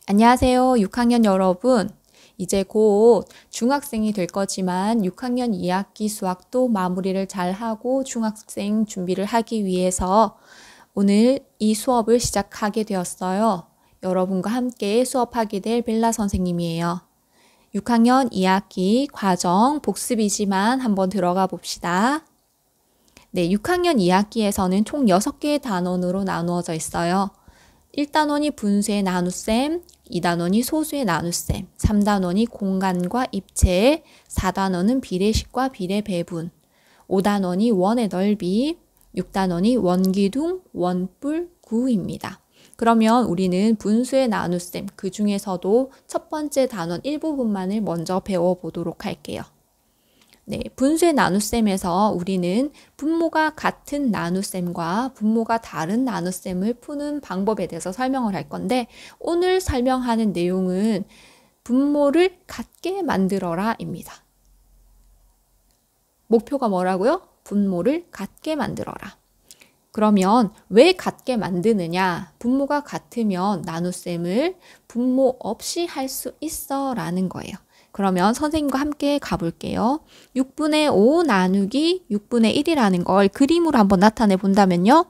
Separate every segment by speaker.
Speaker 1: 안녕하세요, 6학년 여러분. 이제 곧 중학생이 될 거지만 6학년 2학기 수학도 마무리를 잘 하고 중학생 준비를 하기 위해서 오늘 이 수업을 시작하게 되었어요. 여러분과 함께 수업하게 될 벨라 선생님이에요. 6학년 2학기 과정 복습이지만 한번 들어가 봅시다. 네, 6학년 2학기에서는 총 6개의 단원으로 나누어져 있어요. 1단원이 분수의 나눗셈, 2단원이 소수의 나눗셈, 3단원이 공간과 입체, 4단원은 비례식과 비례배분, 5단원이 원의 넓이, 6단원이 원기둥, 원뿔, 구입니다. 그러면 우리는 분수의 나눗셈, 그 중에서도 첫 번째 단원 일부분만을 먼저 배워보도록 할게요. 네, 분수의 나눗셈에서 우리는 분모가 같은 나눗셈과 분모가 다른 나눗셈을 푸는 방법에 대해서 설명을 할 건데 오늘 설명하는 내용은 분모를 같게 만들어라 입니다. 목표가 뭐라고요? 분모를 같게 만들어라. 그러면 왜 같게 만드느냐? 분모가 같으면 나눗셈을 분모 없이 할 수 있어 라는 거예요. 그러면 선생님과 함께 가볼게요. 6분의 5 나누기 6분의 1이라는 걸 그림으로 한번 나타내 본다면요.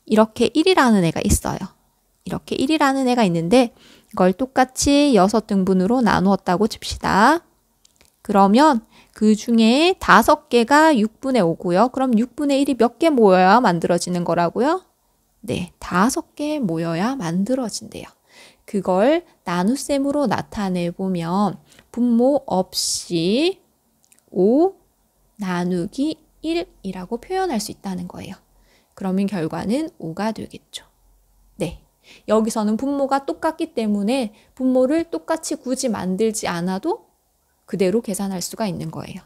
Speaker 1: 이렇게 1이라는 애가 있어요. 이렇게 1이라는 애가 있는데 이걸 똑같이 6등분으로 나누었다고 칩시다. 그러면 그 중에 5개가 6분의 5고요. 그럼 6분의 1이 몇 개 모여야 만들어지는 거라고요? 네, 5개 모여야 만들어진대요. 그걸 나눗셈으로 나타내 보면 분모 없이 5 나누기 1이라고 표현할 수 있다는 거예요. 그러면 결과는 5가 되겠죠. 네, 여기서는 분모가 똑같기 때문에 분모를 똑같이 굳이 만들지 않아도 그대로 계산할 수가 있는 거예요.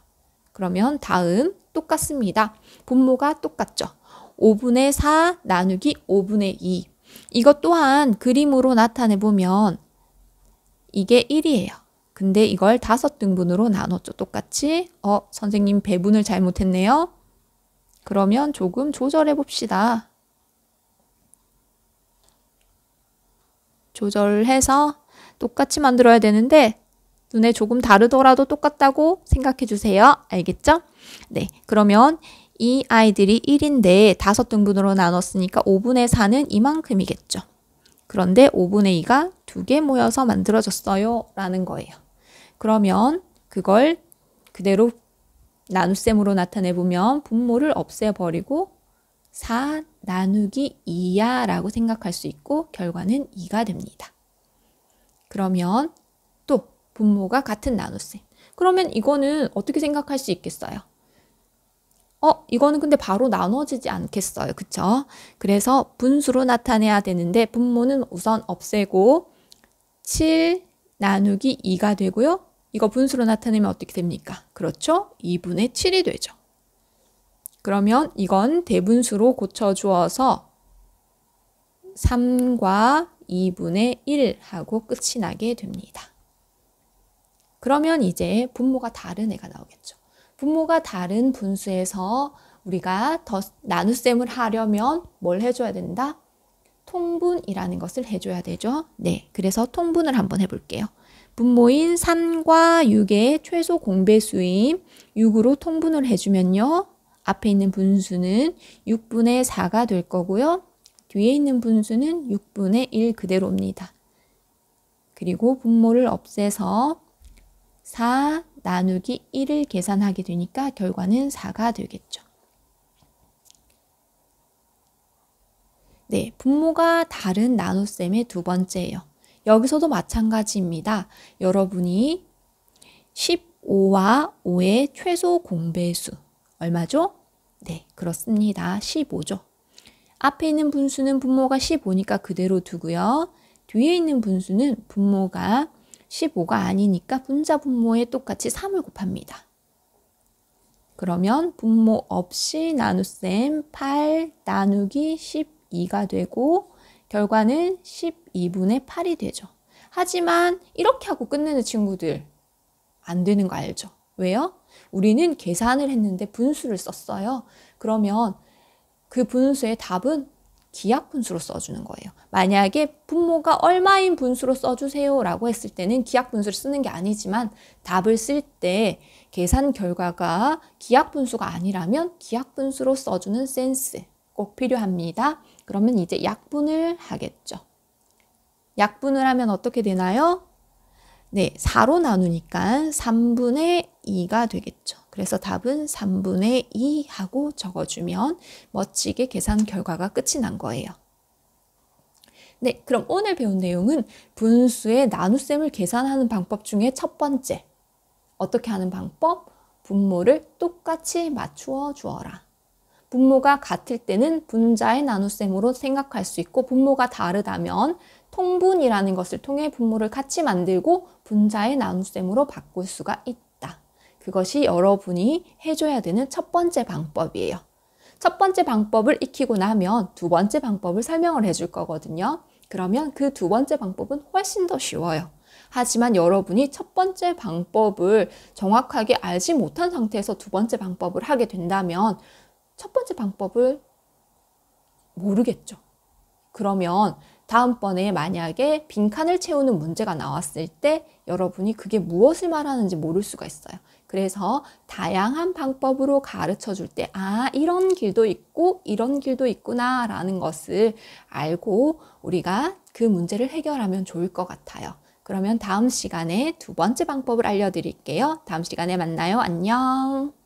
Speaker 1: 그러면 다음 똑같습니다. 분모가 똑같죠. 5분의 4 나누기 5분의 2. 이것 또한 그림으로 나타내 보면 이게 1이에요. 근데 이걸 5등분으로 나눴죠. 똑같이. 선생님 배분을 잘못했네요. 그러면 조금 조절해 봅시다. 조절해서 똑같이 만들어야 되는데 눈에 조금 다르더라도 똑같다고 생각해 주세요. 알겠죠? 네, 그러면 이 아이들이 1인데 5등분으로 나눴으니까 5분의 4는 이만큼이겠죠. 그런데 5분의 2가 2개 모여서 만들어졌어요. 라는 거예요. 그러면 그걸 그대로 나눗셈으로 나타내보면 분모를 없애버리고 4 나누기 2야 라고 생각할 수 있고 결과는 2가 됩니다. 그러면 또 분모가 같은 나눗셈. 그러면 이거는 어떻게 생각할 수 있겠어요? 이거는 근데 바로 나눠지지 않겠어요. 그쵸? 그래서 분수로 나타내야 되는데 분모는 우선 없애고 7 나누기 2가 되고요. 이거 분수로 나타내면 어떻게 됩니까? 그렇죠? 2분의 7이 되죠. 그러면 이건 대분수로 고쳐주어서 3과 2분의 1 하고 끝이 나게 됩니다. 그러면 이제 분모가 다른 애가 나오겠죠. 분모가 다른 분수에서 우리가 더 나눗셈을 하려면 뭘 해줘야 된다? 통분이라는 것을 해줘야 되죠. 네, 그래서 통분을 한번 해볼게요. 분모인 3과 6의 최소 공배수인 6으로 통분을 해주면요. 앞에 있는 분수는 6분의 4가 될 거고요. 뒤에 있는 분수는 6분의 1 그대로입니다. 그리고 분모를 없애서 4 나누기 1을 계산하게 되니까 결과는 4가 되겠죠. 네, 분모가 다른 나눗셈의 두 번째예요. 여기서도 마찬가지입니다. 여러분이 15와 5의 최소 공배수 얼마죠? 네, 그렇습니다. 15죠. 앞에 있는 분수는 분모가 15니까 그대로 두고요. 뒤에 있는 분수는 분모가 15가 아니니까 분자 분모에 똑같이 3을 곱합니다. 그러면 분모 없이 나눗셈 8 나누기 12가 되고 결과는 12분의 8이 되죠. 하지만 이렇게 하고 끝내는 친구들 안 되는 거 알죠? 왜요? 우리는 계산을 했는데 분수를 썼어요. 그러면 그 분수의 답은 기약 분수로 써주는 거예요. 만약에 분모가 얼마인 분수로 써주세요 라고 했을 때는 기약 분수를 쓰는 게 아니지만 답을 쓸 때 계산 결과가 기약 분수가 아니라면 기약 분수로 써주는 센스 꼭 필요합니다. 그러면 이제 약분을 하겠죠. 약분을 하면 어떻게 되나요? 네, 4로 나누니까 3분의 2가 되겠죠. 그래서 답은 3분의 2 하고 적어주면 멋지게 계산 결과가 끝이 난 거예요. 네, 그럼 오늘 배운 내용은 분수의 나눗셈을 계산하는 방법 중에 첫 번째. 어떻게 하는 방법? 분모를 똑같이 맞추어 주어라. 분모가 같을 때는 분자의 나눗셈으로 생각할 수 있고 분모가 다르다면 통분이라는 것을 통해 분모를 같이 만들고 분자의 나눗셈으로 바꿀 수가 있다. 그것이 여러분이 해줘야 되는 첫 번째 방법이에요. 첫 번째 방법을 익히고 나면 두 번째 방법을 설명을 해줄 거거든요. 그러면 그 두 번째 방법은 훨씬 더 쉬워요. 하지만 여러분이 첫 번째 방법을 정확하게 알지 못한 상태에서 두 번째 방법을 하게 된다면 첫 번째 방법을 모르겠죠. 그러면 다음번에 만약에 빈칸을 채우는 문제가 나왔을 때 여러분이 그게 무엇을 말하는지 모를 수가 있어요. 그래서 다양한 방법으로 가르쳐 줄 때, 아, 이런 길도 있고 이런 길도 있구나 라는 것을 알고 우리가 그 문제를 해결하면 좋을 것 같아요. 그러면 다음 시간에 두 번째 방법을 알려드릴게요. 다음 시간에 만나요. 안녕.